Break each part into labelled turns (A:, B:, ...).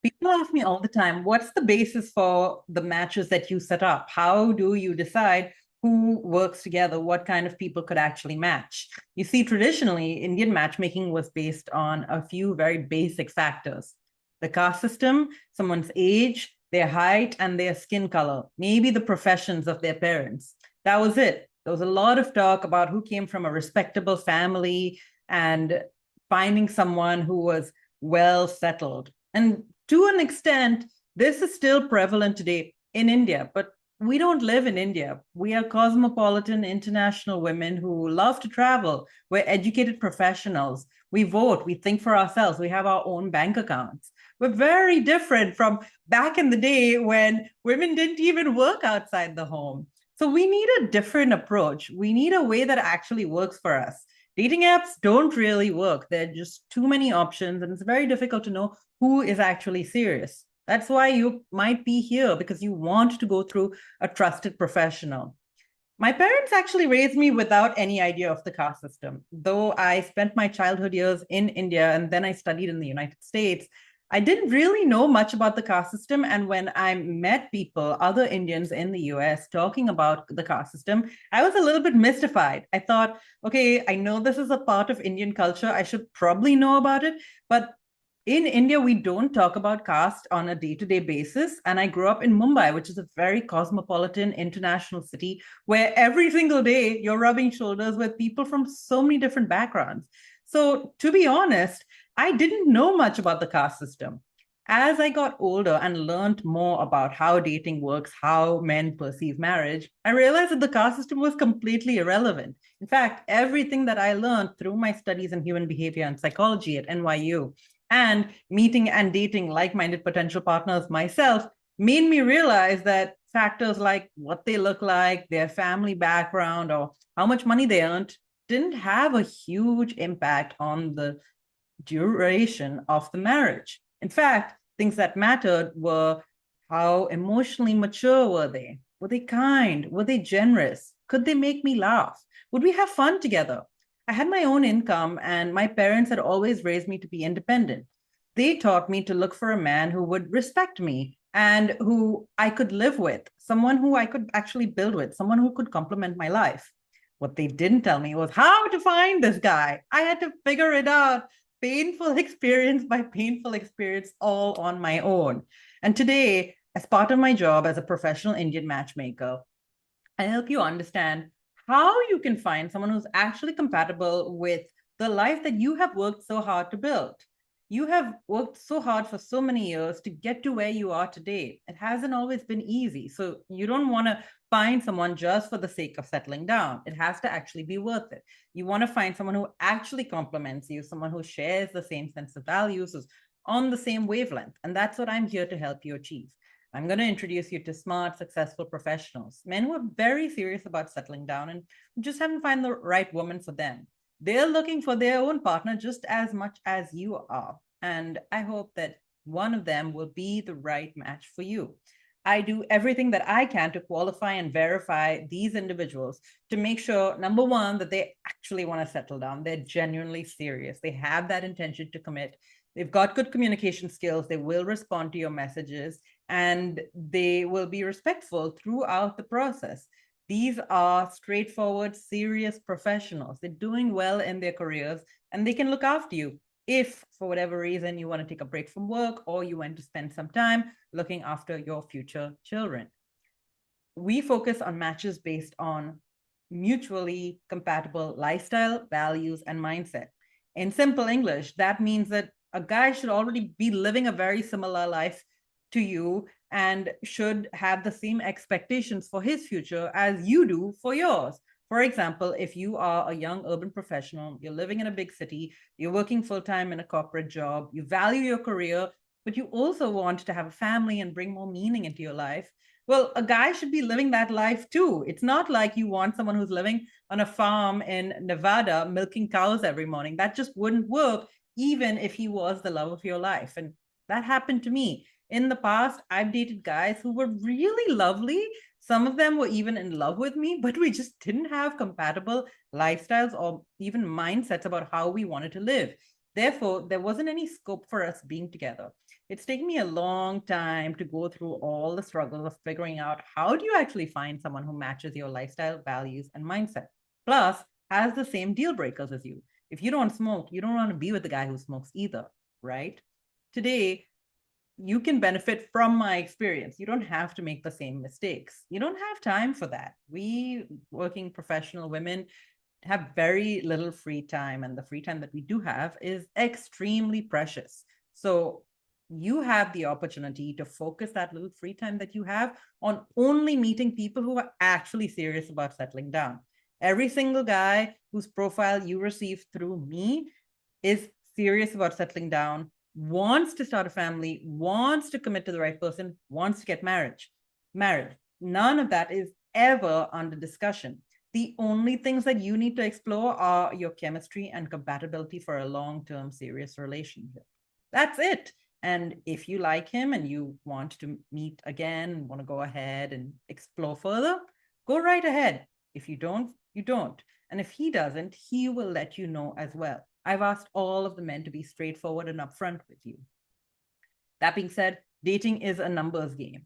A: People ask me all the time, what's the basis for the matches that you set up? How do you decide who works together? What kind of people could actually match? You see, traditionally, Indian matchmaking was based on a few very basic factors: the caste system, someone's age, their height, and their skin color, maybe the professions of their parents. That was it. There was a lot of talk about who came from a respectable family and finding someone who was well settled. And to an extent, this is still prevalent today in India, but we don't live in India. We are cosmopolitan international women who love to travel. We're educated professionals. We vote, we think for ourselves, we have our own bank accounts. We're very different from back in the day when women didn't even work outside the home. So we need a different approach. We need a way that actually works for us. Dating apps don't really work. There are just too many options, and it's very difficult to know who is actually serious. That's why you might be here, because you want to go through a trusted professional. My parents actually raised me without any idea of the caste system. Though I spent my childhood years in India and then I studied in the United States, I didn't really know much about the caste system. And when I met people, other Indians in the US, talking about the caste system, I was a little bit mystified. I thought, okay, I know this is a part of Indian culture. I should probably know about it. But in India, we don't talk about caste on a day to day basis. And I grew up in Mumbai, which is a very cosmopolitan international city where every single day you're rubbing shoulders with people from so many different backgrounds. So, to be honest, I didn't know much about the caste system. As I got older and learned more about how dating works, how men perceive marriage, I realized that the caste system was completely irrelevant. In fact, everything that I learned through my studies in human behavior and psychology at NYU and meeting and dating like minded potential partners myself made me realize that factors like what they look like, their family background, or how much money they earned didn't have a huge impact on the duration of the marriage. In fact, things that mattered were how emotionally mature were they? Were they kind? Were they generous? Could they make me laugh? Would we have fun together? I had my own income, and my parents had always raised me to be independent. They taught me to look for a man who would respect me and who I could live with, someone who I could actually build with, someone who could complement my life. What they didn't tell me was how to find this guy. I had to figure it out painful experience by painful experience all on my own. And today, as part of my job as a professional Indian matchmaker, I help you understand how you can find someone who's actually compatible with the life that you have worked so hard to build. You have worked so hard for so many years to get to where you are today. It hasn't always been easy. So you don't want to find someone just for the sake of settling down. It has to actually be worth it. You want to find someone who actually complements you, someone who shares the same sense of values, who's on the same wavelength. And that's what I'm here to help you achieve. I'm going to introduce you to smart, successful professionals, men who are very serious about settling down and just haven't found the right woman for them. They're looking for their own partner just as much as you are. And I hope that one of them will be the right match for you. I do everything that I can to qualify and verify these individuals to make sure, number one, that they actually want to settle down. They're genuinely serious. They have that intention to commit. They've got good communication skills. They will respond to your messages and they will be respectful throughout the process. These are straightforward, serious professionals. They're doing well in their careers and they can look after you if, for whatever reason, you want to take a break from work or you want to spend some time looking after your future children. We focus on matches based on mutually compatible lifestyle, values, and mindset. In simple English, that means that a guy should already be living a very similar life to you and should have the same expectations for his future as you do for yours. For example, if you are a young urban professional, you're living in a big city, you're working full time in a corporate job, you value your career, but you also want to have a family and bring more meaning into your life. Well, a guy should be living that life too. It's not like you want someone who's living on a farm in Nevada milking cows every morning. That just wouldn't work, even if he was the love of your life. And that happened to me. In the past, I've dated guys who were really lovely. Some of them were even in love with me, but we just didn't have compatible lifestyles or even mindsets about how we wanted to live. Therefore, there wasn't any scope for us being together. It's taken me a long time to go through all the struggles of figuring out how do you actually find someone who matches your lifestyle, values, and mindset, plus has the same deal breakers as you. If you don't smoke, you don't want to be with the guy who smokes either, right? Today, you can benefit from my experience. You don't have to make the same mistakes. You don't have time for that. We working professional women have very little free time, and the free time that we do have is extremely precious. So you have the opportunity to focus that little free time that you have on only meeting people who are actually serious about settling down. Every single guy whose profile you receive through me is serious about settling down, wants to start a family, wants to commit to the right person, wants to get married. None of that is ever under discussion. The only things that you need to explore are your chemistry and compatibility for a long-term serious relationship. That's it. And if you like him and you want to meet again and want to go ahead and explore further, go right ahead. If you don't, you don't. And if he doesn't, he will let you know as well. I've asked all of the men to be straightforward and upfront with you. That being said, dating is a numbers game.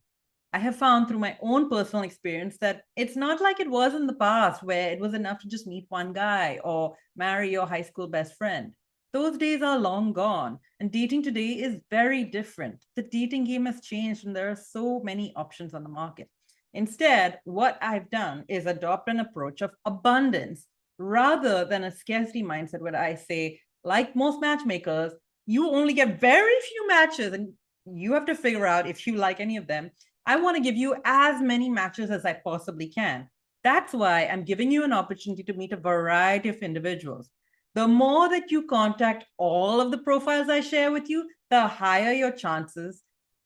A: I have found through my own personal experience that it's not like it was in the past where it was enough to just meet one guy or marry your high school best friend. Those days are long gone, and dating today is very different. The dating game has changed, and there are so many options on the market. Instead, what I've done is adopt an approach of abundance rather than a scarcity mindset where I say, like most matchmakers, you only get very few matches and you have to figure out if you like any of them. I want to give you as many matches as I possibly can. That's why I'm giving you an opportunity to meet a variety of individuals. The more that you contact all of the profiles I share with you, the higher your chances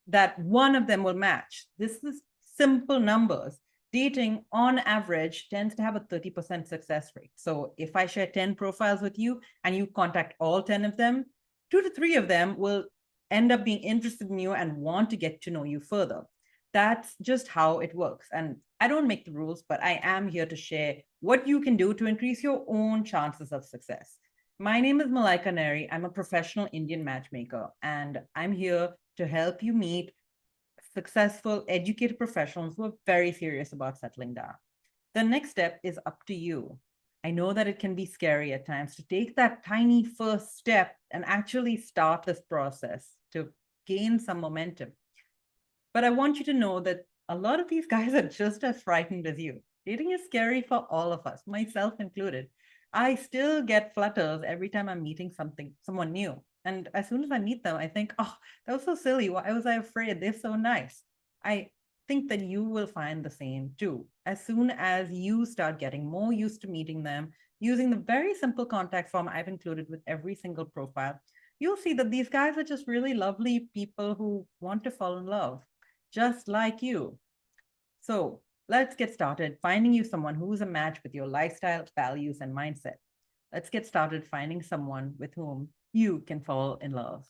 A: that one of them will match. This is simple numbers. Dating on average tends to have a 30% success rate. So if I share 10 profiles with you and you contact all 10 of them, 2 to 3 of them will end up being interested in you and want to get to know you further. That's just how it works. And I don't make the rules, but I am here to share what you can do to increase your own chances of success. My name is Malaika Neri. I'm a professional Indian matchmaker, and I'm here to help you meet successful, educated professionals who are very serious about settling down. The next step is up to you. I know that it can be scary at times to take that tiny first step and actually start this process to gain some momentum. But I want you to know that a lot of these guys are just as frightened as you. Dating is scary for all of us, myself included. I still get flutters every time I'm meeting someone new. And as soon as I meet them, I think, oh, that was so silly. Why was I afraid? They're so nice. I think that you will find the same too. As soon as you start getting more used to meeting them, using the very simple contact form I've included with every single profile, you'll see that these guys are just really lovely people who want to fall in love, just like you. So let's get started finding you someone who's a match with your lifestyle, values, and mindset. Let's get started finding someone with whom you can fall in love.